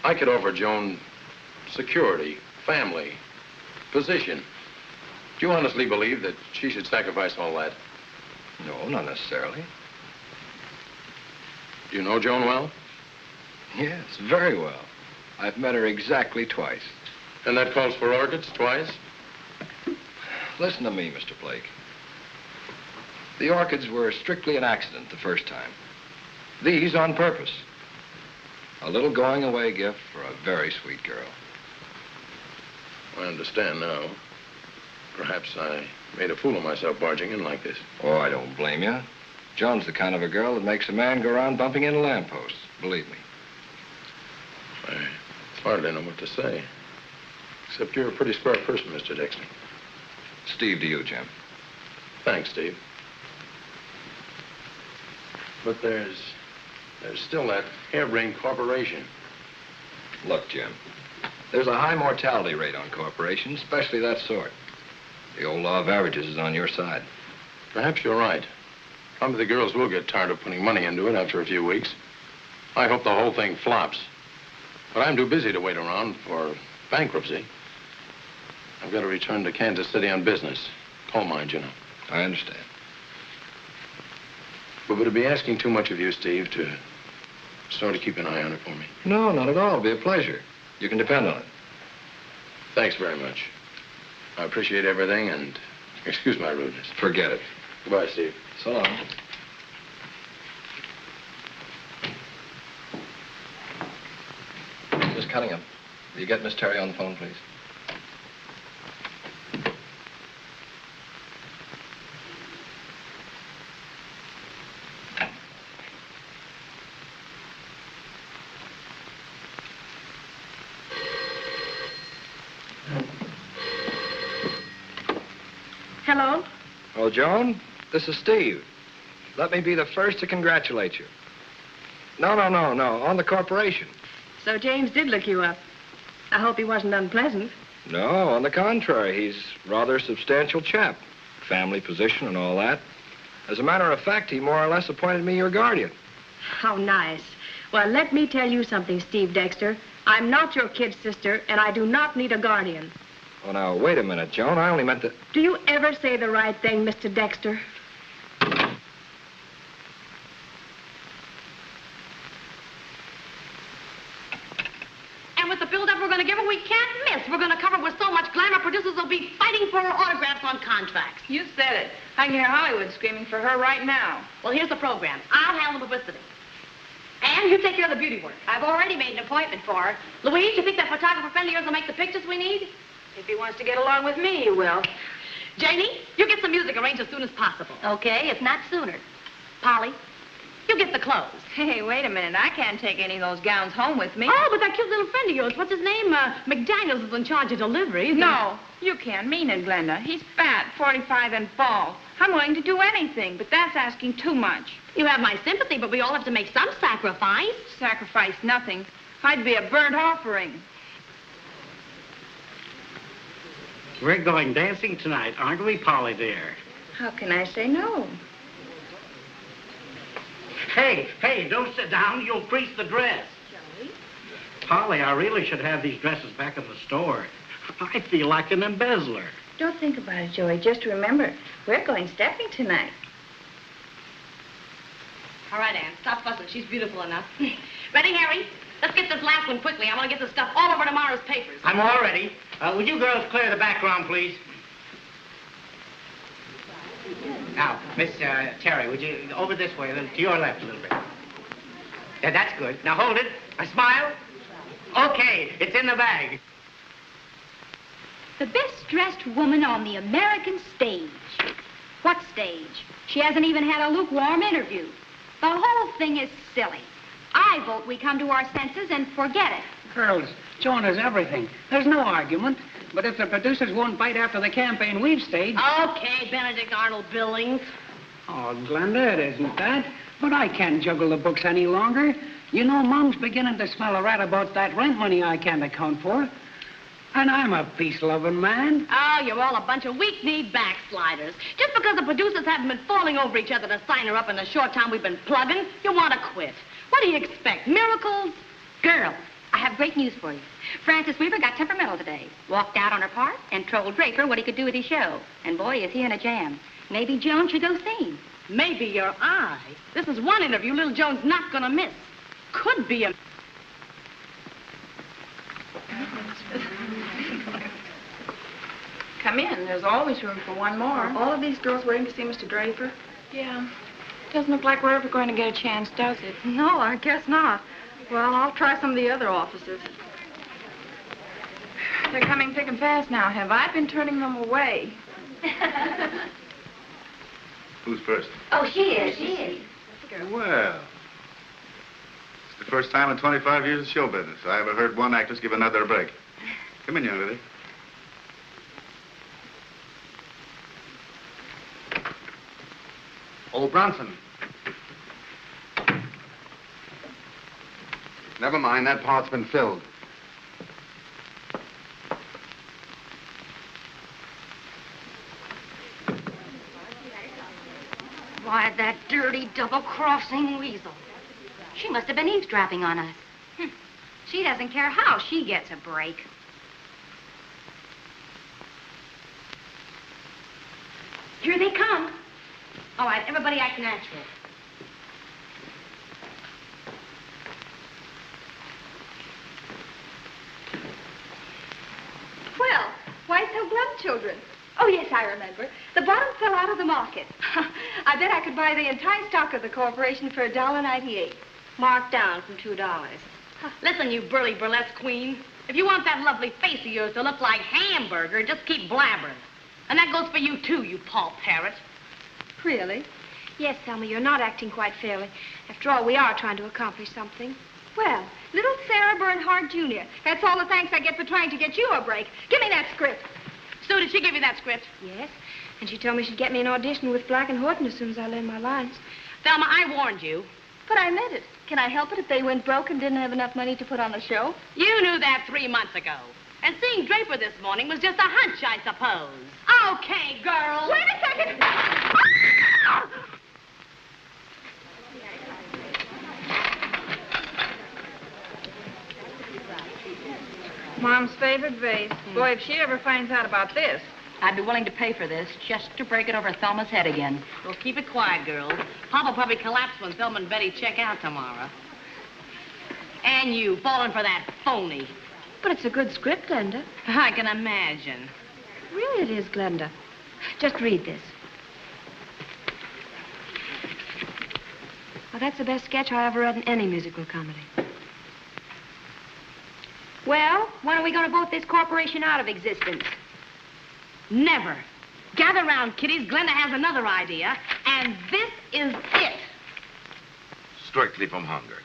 D: I could offer Joan security, family, position. Do you honestly believe that she should sacrifice all that?
G: No, not necessarily.
D: Do you know Joan well?
G: Yes, very well. I've met her exactly twice.
D: And that calls for orchids twice?
G: Listen to me, Mr. Blake. The orchids were strictly an accident the first time. These on purpose. A little going-away gift for a very sweet girl.
D: I understand now. Perhaps I made a fool of myself barging in like this.
G: Oh, I don't blame you. Joan's the kind of a girl that makes a man go around bumping into lampposts, believe me.
D: I hardly know what to say. Except you're a pretty square person, Mr. Dexter.
G: Steve to you, Jim.
D: Thanks, Steve. But there's still that harebrained corporation.
G: Look, Jim, there's a high mortality rate on corporations, especially that sort. The old law of averages is on your side.
D: Perhaps you're right. Probably the girls will get tired of putting money into it after a few weeks. I hope the whole thing flops. But I'm too busy to wait around for bankruptcy. I've got to return to Kansas City on business. Coal mines, you know.
G: I understand.
D: But would it be asking too much of you, Steve, to sort of keep an eye on it for me?
G: No, not at all. It'll be a pleasure. You can depend on it.
D: Thanks very much. I appreciate everything, and excuse my rudeness.
G: Forget it.
D: Goodbye, Steve.
G: So long. Miss Cunningham, will you get Miss Terry on the phone, please?
B: Hello?
G: Oh, Joan, this is Steve. Let me be the first to congratulate you. No, on the corporation.
B: So James did look you up. I hope he wasn't unpleasant.
G: No, on the contrary, he's rather a substantial chap. Family position and all that. As a matter of fact, he more or less appointed me your guardian.
B: How nice. Well, let me tell you something, Steve Dexter. I'm not your kid sister, and I do not need a guardian.
G: Oh, now, wait a minute, Joan. I only meant to...
B: Do you ever say the right thing, Mr. Dexter?
E: And with the build-up we're going to give her, we can't miss. We're going to cover it with so much glamour, producers will be fighting for her autographs on contracts.
F: You said it. I can hear Hollywood screaming for her right now.
E: Well, here's the program. I'll handle the publicity. And you take care of the beauty work.
K: I've already made an appointment for her.
E: Louise, you think that photographer friend of yours will make the pictures we need?
B: If he wants to get along with me, he will.
E: Janie, you get some music arranged as soon as possible.
K: Okay, if not sooner.
E: Polly, you get the clothes.
F: Hey, wait a minute. I can't take any of those gowns home with me.
E: Oh, but that cute little friend of yours, what's his name? McDaniels is in charge of deliveries.
F: No, you can't mean it, Glenda. He's fat, 45, and bald. I'm willing to do anything, but that's asking too much.
E: You have my sympathy, but we all have to make some sacrifice.
F: Sacrifice nothing. I'd be a burnt offering.
C: We're going dancing tonight, aren't we, Polly, dear?
F: How can I say no?
C: Hey, don't sit down. You'll crease the dress.
F: Joey?
C: Polly, I really should have these dresses back in the store. I feel like an embezzler.
F: Don't think about it, Joey. Just remember, we're going stepping tonight.
E: All right, Ann, stop fussing. She's beautiful enough. Ready, Harry? Let's get this last one quickly. I want to get this stuff all over tomorrow's papers.
C: I'm all ready. Would you girls clear the background, please? Now, Miss Terry, would you over this way, to your left a little bit. Yeah, that's good. Now hold it. A smile. Okay, it's in the bag.
L: The best-dressed woman on the American stage. What stage? She hasn't even had a lukewarm interview. The whole thing is silly. I vote we come to our senses and forget it.
C: Girls, Joan has everything. There's no argument. But if the producers won't bite after the campaign we've staged...
E: Okay, Benedict Arnold Billings.
C: Oh, Glenda, it isn't that. But I can't juggle the books any longer. You know, Mom's beginning to smell a rat about that rent money I can't account for. And I'm a peace-loving man.
E: Oh, you're all a bunch of weak-kneed backsliders. Just because the producers haven't been falling over each other to sign her up in the short time we've been plugging, you want to quit. What do you expect, miracles?
K: Girl, I have great news for you. Francis Weaver got temperamental today. Walked out on her part and told Draper what he could do with his show. And boy, is he in a jam. Maybe Joan should go see.
E: Maybe your eye. This is one interview little Joan's not gonna miss. Could be a...
F: Come in. There's always room for one more. Are all of these girls waiting to see Mr. Draper? Yeah. Doesn't look like we're ever going to get a chance, does it? No, I guess not. Well, I'll try some of the other offices. They're coming thick and fast now. Have I been turning them away?
M: Who's first?
K: Oh, she is.
M: Well, it's the first time in 25 years of show business I ever heard one actress give another a break. Come in, young lady.
N: Old Bronson. Never mind, that part's been filled.
K: Why, that dirty, double-crossing weasel. She must have been eavesdropping on us.
L: She doesn't care how she gets a break.
K: Here they come. All right, everybody act natural.
L: Well, why so glum, children? Oh, yes, I remember. The bottom fell out of the market. I bet I could buy the entire stock of the corporation for $1.98.
B: Marked down from $2. Listen, you burly burlesque queen. If you want that lovely face of yours to look like hamburger, just keep blabbering. And that goes for you, too, you Paul Parrot.
L: Really?
B: Yes, Thelma, you're not acting quite fairly. After all, we are trying to accomplish something.
L: Well, little Sarah Bernhardt Jr. That's all the thanks I get for trying to get you a break. Give me that script.
B: So did she give you that script? Yes, and she told me she'd get me an audition with Black and Horton as soon as I learned my lines.
E: Thelma, I warned you.
L: But I meant it. Can I help it if they went broke and didn't have enough money to put on the show?
E: You knew that 3 months ago. And seeing Draper this morning was just a hunch, I suppose. Okay, girls.
L: Wait a second.
F: Mom's favorite vase. Boy, if she ever finds out about this.
K: I'd be willing to pay for this just to break it over Thelma's head again.
E: Well, keep it quiet, girls. Papa will probably collapse when Thelma and Betty check out tomorrow. And you, falling for that phony.
B: But it's a good script, Glenda.
E: I can imagine.
B: Really it is, Glenda. Just read this. Well, that's the best sketch I ever read in any musical comedy.
L: Well, when are we going to vote this corporation out of existence?
E: Never. Gather round, kiddies. Glenda has another idea, and this is it.
O: Strictly from hunger.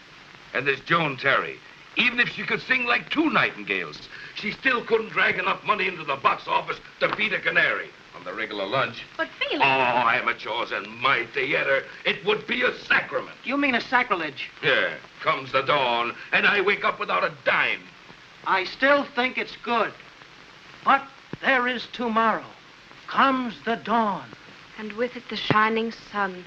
O: And there's Joan Terry. Even if she could sing like two nightingales, she still couldn't drag enough money into the box office to feed a canary on the regular lunch.
E: But Felix...
O: Oh, amateurs in my theater. It would be a sacrament.
C: You mean a sacrilege?
O: Yeah, comes the dawn, and I wake up without a dime.
C: I still think it's good. But there is tomorrow. Comes the dawn.
B: And with it the shining sun,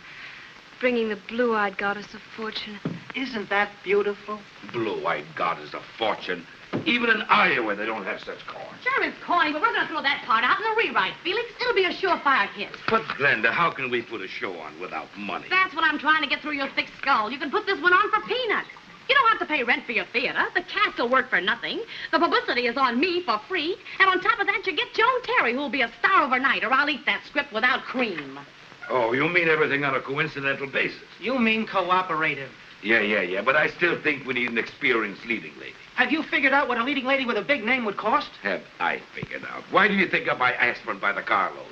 B: bringing the blue-eyed goddess of fortune.
C: Isn't that beautiful?
O: Blue-eyed goddess of fortune. Even in Iowa, they don't have such corn.
E: Sure, it's corny, but we're going to throw that part out in the rewrite, Felix. It'll be a surefire hit.
O: But, Glenda, how can we put a show on without money?
E: That's what I'm trying to get through your thick skull. You can put this one on for peanuts. You don't have to pay rent for your theater. The cast will work for nothing. The publicity is on me for free. And on top of that, you get Joan Terry, who'll be a star overnight, or I'll eat that script without cream.
O: Oh, you mean everything on a coincidental basis?
C: You mean cooperative.
O: Yeah, but I still think we need an experienced leading lady.
C: Have you figured out what a leading lady with a big name would cost?
O: Have I figured out? Why do you think I buy aspirin by the carload?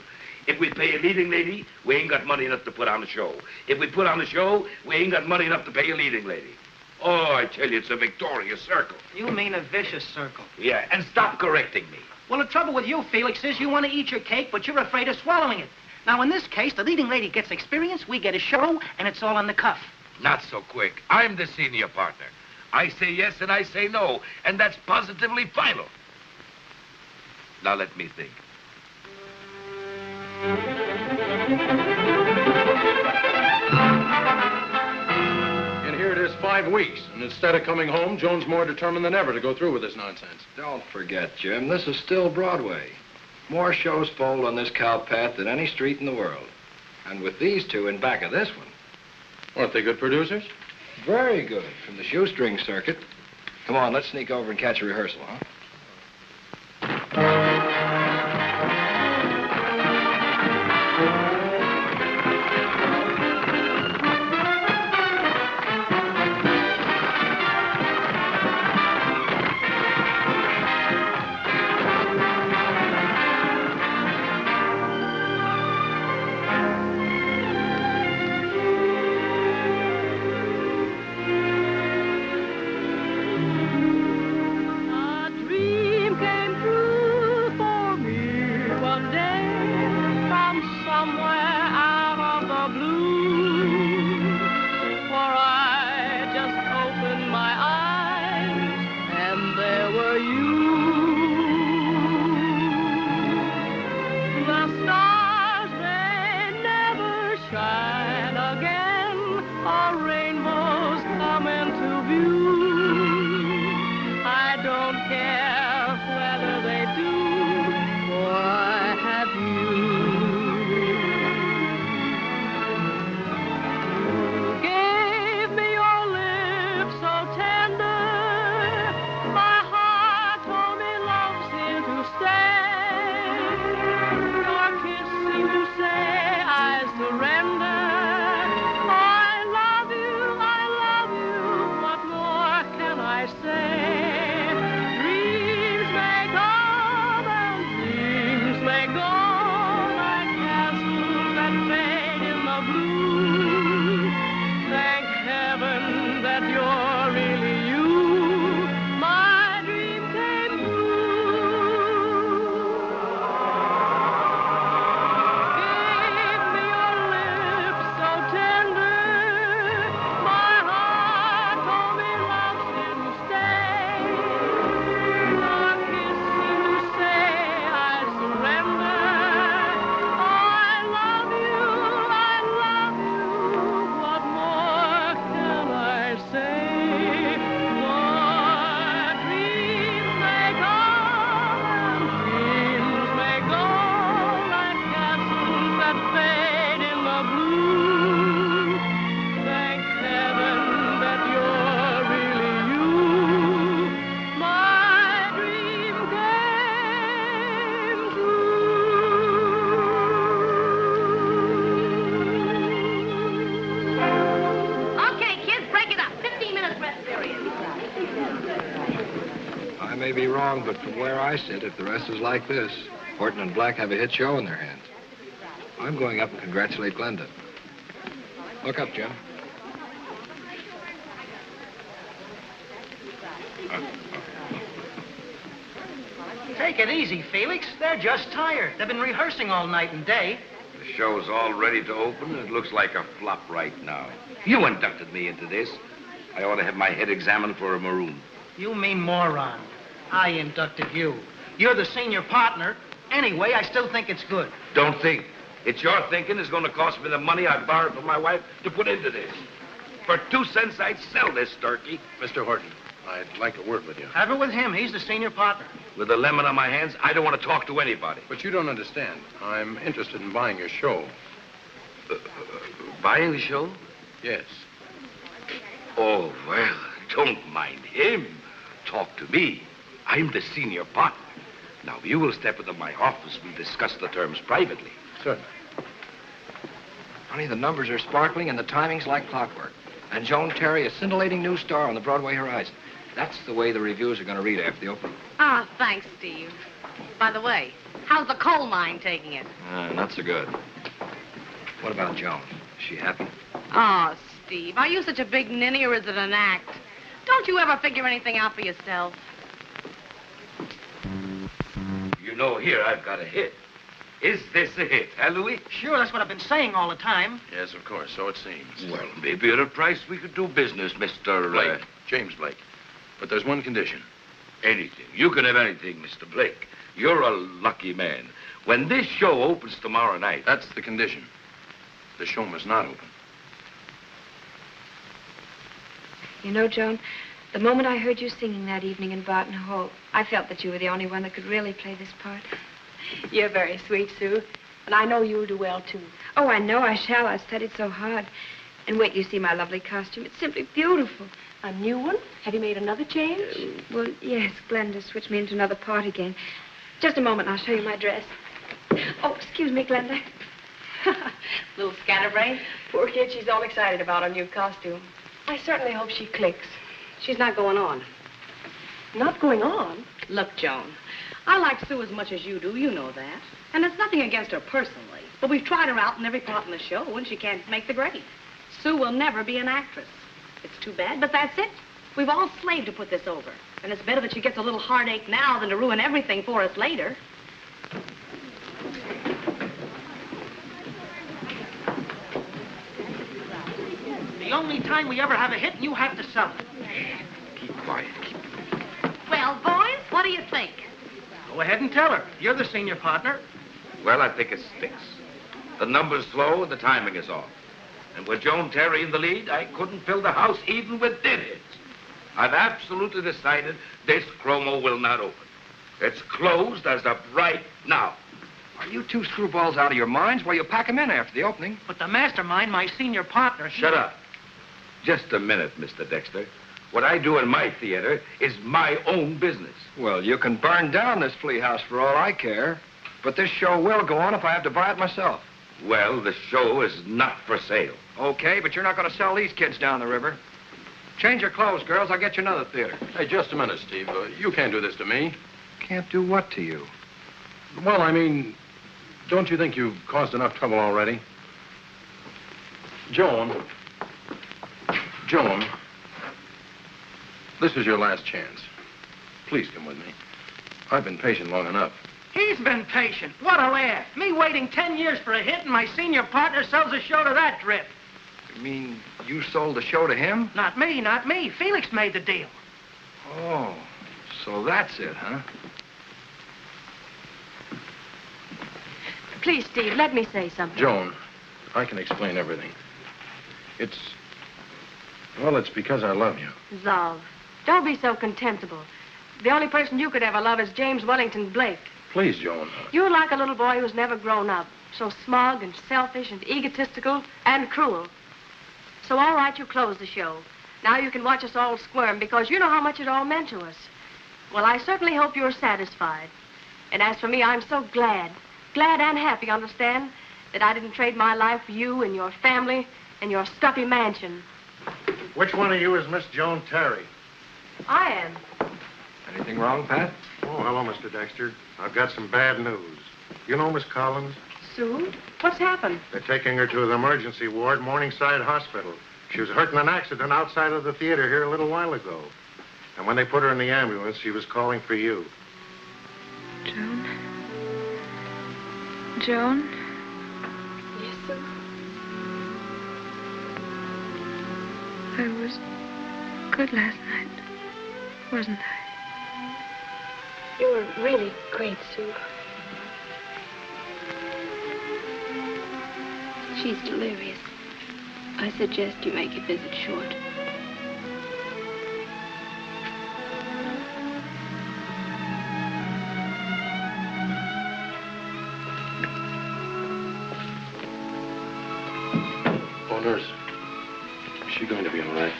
O: If we pay a leading lady, we ain't got money enough to put on a show. If we put on a show, we ain't got money enough to pay a leading lady. Oh, I tell you, it's a victorious circle.
C: You mean a vicious circle.
O: Yeah, and stop correcting me.
C: Well, the trouble with you, Felix, is you want to eat your cake, but you're afraid of swallowing it. Now, in this case, the leading lady gets experience, we get a show, and it's all on the cuff.
O: Not so quick. I'm the senior partner. I say yes and I say no, and that's positively final. Now let me think.
D: And here it is 5 weeks, and instead of coming home, Joan's more determined than ever to go through with this nonsense.
G: Don't forget, Jim, this is still Broadway. More shows fold on this cowpath than any street in the world. And with these two in back of this one.
D: Aren't they good producers?
G: Very good, from the shoestring circuit. Come on, let's sneak over and catch a rehearsal, huh?
J: somewhere out of the blue. For I just opened my eyes and there were you. The stars, they never shine again, or rainbows come into view. I don't care whether they do, for I have you. You gave me your lips so tender, my heart told me love's here to stay. Your kiss seemed to say I surrender. I love you, what more can I say? Dreams may come and dreams may go, like castles that fade in the blue. Thank heaven that you're really you. My dream came true. Give me your lips so tender, my heart told me love's here to stay. Your kiss seemed to say I surrender. I love you, what more can I say? For dreams may come and dreams may go, like castles that fade in the blue. Thank heaven that you're really you. My dream came true.
E: Okay, kids, break it up. 15 minutes rest period.
G: I may be wrong, but from where I sit, if the rest is like this, Horton and Black have a hit show in their hands. I'm going up and congratulate Glenda. Look up, Jim.
P: Take it easy, Felix. They're just tired. They've been rehearsing all night and day.
O: The show's all ready to open. It looks like a flop right now. You inducted me into this. I ought to have my head examined for a maroon.
P: You mean moron. I inducted you. You're the senior partner. Anyway, I still think it's good.
O: Don't think. It's your thinking it's going to cost me the money I borrowed from my wife to put into this. For 2 cents, I'd sell this turkey.
D: Mr. Horton, I'd like a word with you.
P: Have it with him. He's the senior partner.
O: With a lemon on my hands, I don't want to talk to anybody.
D: But you don't understand. I'm interested in buying your show.
O: Buying the show?
D: Yes.
O: Oh, well, don't mind him. Talk to me. I'm the senior partner. Now, if you will step into my office, we'll discuss the terms privately.
D: Certainly.
G: Honey, the numbers are sparkling and the timing's like clockwork. And Joan Terry, a scintillating new star on the Broadway horizon. That's the way the reviews are going to read after the opening.
E: Ah, thanks, Steve. By the way, how's the coal mine taking it?
G: Not so good. What about Joan? Is she happy?
E: Oh, Steve, are you such a big ninny or is it an act? Don't you ever figure anything out for yourself?
O: You know, here I've got a hit. Is this a hit, huh, Louis?
P: Sure, that's what I've been saying all the time.
D: Yes, of course, so it seems.
O: Well, maybe at a price we could do business, Mr.
D: Blake. James Blake. But there's one condition.
O: Anything. You can have anything, Mr. Blake. You're a lucky man. When this show opens tomorrow night...
D: That's the condition. The show must not open.
F: You know, Joan, the moment I heard you singing that evening in Barton Hall, I felt that you were the only one that could really play this part.
B: You're very sweet, Sue. And I know you'll do well, too.
F: Oh, I know I shall. I've studied so hard. And wait till you see my lovely costume. It's simply beautiful.
B: A new one? Have you made another change?
F: Well, yes, Glenda switched me into another part again. Just a moment, and I'll show you my dress. Oh, excuse me, Glenda.
B: Little scatterbrain. Poor kid, she's all excited about her new costume. I certainly hope she clicks.
E: She's not going on.
B: Not going on?
E: Look, Joan, I like Sue as much as you do. You know that. And it's nothing against her personally. But we've tried her out in every part in the show, and she can't make the grade. Sue will never be an actress. It's too bad, but that's it. We've all slaved to put this over. And it's better that she gets a little heartache now than to ruin everything for us later.
P: the only time we ever have a hit, and you have to sell it.
O: Keep quiet.
E: Well, boys, what do you think?
P: Go ahead and tell her. You're the senior partner.
O: Well, I think it stinks. The number's slow and the timing is off. And with Joan Terry in the lead, I couldn't fill the house even with deadheads. I've absolutely decided this chromo will not open. It's closed as of right now.
G: Are you two screwballs out of your minds? Well, you pack them in after the opening.
P: But the mastermind, my senior partner...
O: Shut up. Just a minute, Mr. Dexter. What I do in my theater is my own business.
G: Well, you can burn down this flea house for all I care. But this show will go on if I have to buy it myself.
O: Well, the show is not for sale.
G: Okay, but you're not going to sell these kids down the river. Change your clothes, girls. I'll get you another theater.
D: Hey, just a minute, Steve. You can't do this to me.
G: Can't do what to you?
D: Well, I mean, don't you think you've caused enough trouble already? Joan, this is your last chance. Please come with me. I've been patient long enough.
P: He's been patient. What a laugh. Me waiting 10 years for a hit, and my senior partner sells a show to that drip.
G: You mean you sold the show to him?
P: Not me, not me. Felix made the deal.
G: Oh, so that's it, huh?
B: Please, Steve, let me say something.
D: Joan, I can explain everything. It's because I love you.
B: Love. Don't be so contemptible. The only person you could ever love is James Wellington Blake.
D: Please, Joan.
B: You're like a little boy who's never grown up. So smug and selfish and egotistical and cruel. So all right, you close the show. Now you can watch us all squirm because you know how much it all meant to us. Well, I certainly hope you're satisfied. And as for me, I'm so glad and happy, understand, that I didn't trade my life for you and your family and your stuffy mansion.
Q: Which one of you is Miss Joan Terry?
B: I am.
G: Anything wrong, Pat?
Q: Oh, hello, Mr. Dexter. I've got some bad news. You know Miss Collins?
B: Sue? What's happened?
Q: They're taking her to the emergency ward, Morningside Hospital. She was hurt in an accident outside of the theater here a little while ago. And when they put her in the ambulance, she was calling for you.
F: Joan? Joan?
B: Yes, sir?
F: I was good last night, wasn't I?
B: You were really great, Sue.
F: She's delirious. I suggest you make your visit short.
D: Oh, nurse. Is she going to be all right?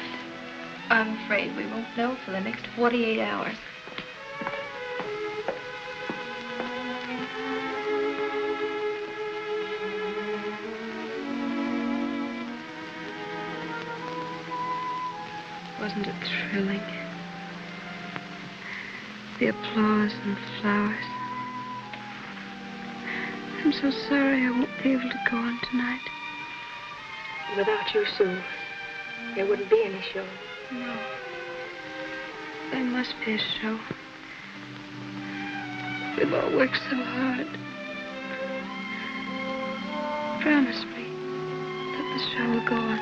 F: I'm afraid we won't know for the next 48 hours. Wasn't it thrilling? The applause and the flowers. I'm so sorry I won't be able to go on tonight.
B: Without you, Sue, there wouldn't be any show.
F: No. There must be a show. We've all worked so hard. Promise me that the show will go on.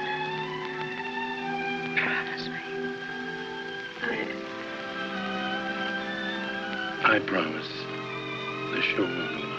F: Promise me.
D: I promise. The show will go on.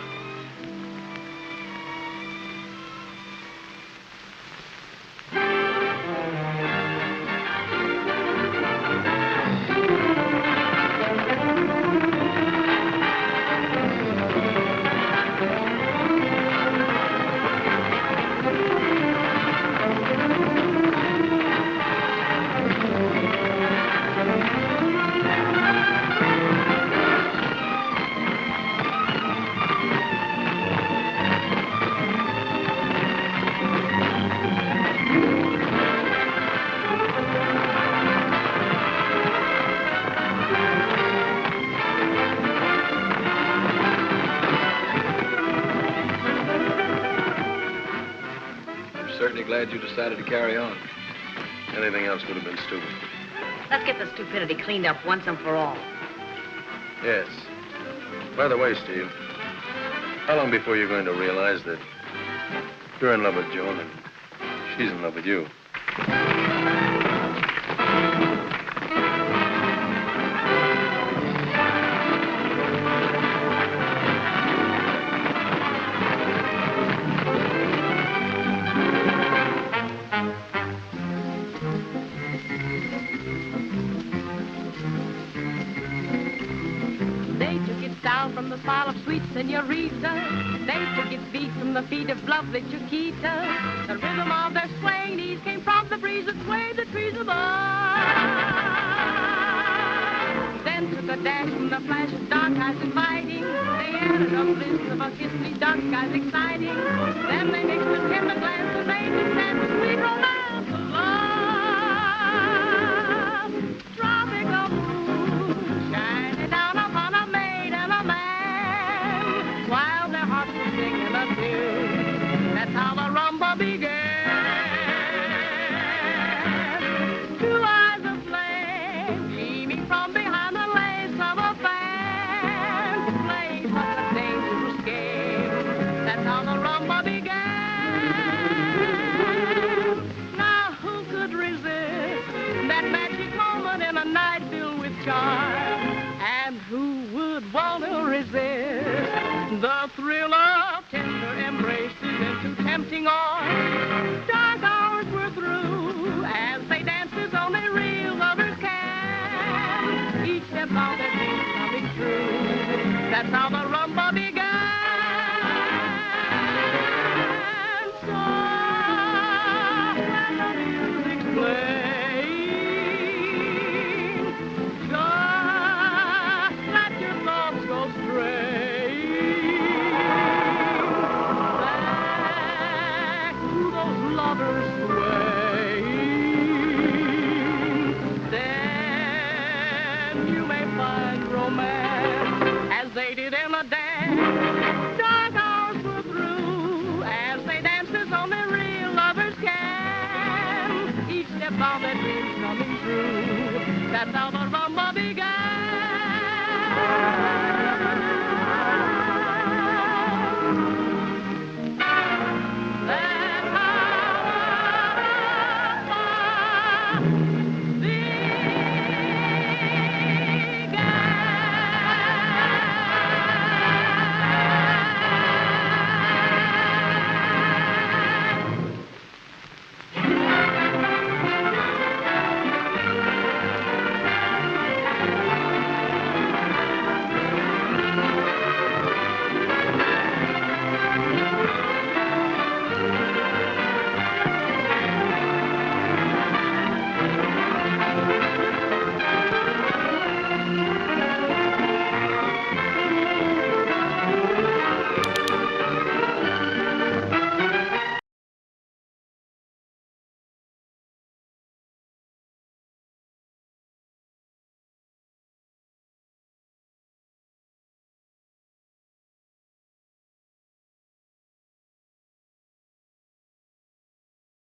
G: Glad you decided to carry on.
D: Anything else would have been stupid.
E: Let's get the stupidity cleaned up once and for all.
D: Yes. By the way, Steve, how long before you're going to realize that you're in love with Joan and she's in love with you?
R: From the smile of sweet senorita, they took its beat from the feet of lovely Chiquita. The rhythm of their swaying knees came from the breeze that swayed the trees above. Then took a dash from the flash of dark eyes inviting. They added a bliss of a kiss, these dark skies exciting. Then they mixed a tender glance and made me stand the sweet romance of love. Tropical moon shining down upon a maid and a man, while their hearts were singing a tune. That's how the rumba began. Two eyes of flame gleaming from behind the lace of a fan, played such a dangerous game. That's how the rumba began. Now who could resist that magic moment in a night filled with charm? And who would want to resist the thrill of tender embraces into tempting arms? Dark hours were through as they danced as only real lovers can. Each step of their dreams coming true. That's how the rumba began. So let the music play. They did in the dance. Dark hours were through as they danced as only real lovers can. Each step of their dreams coming true. That's how the rumba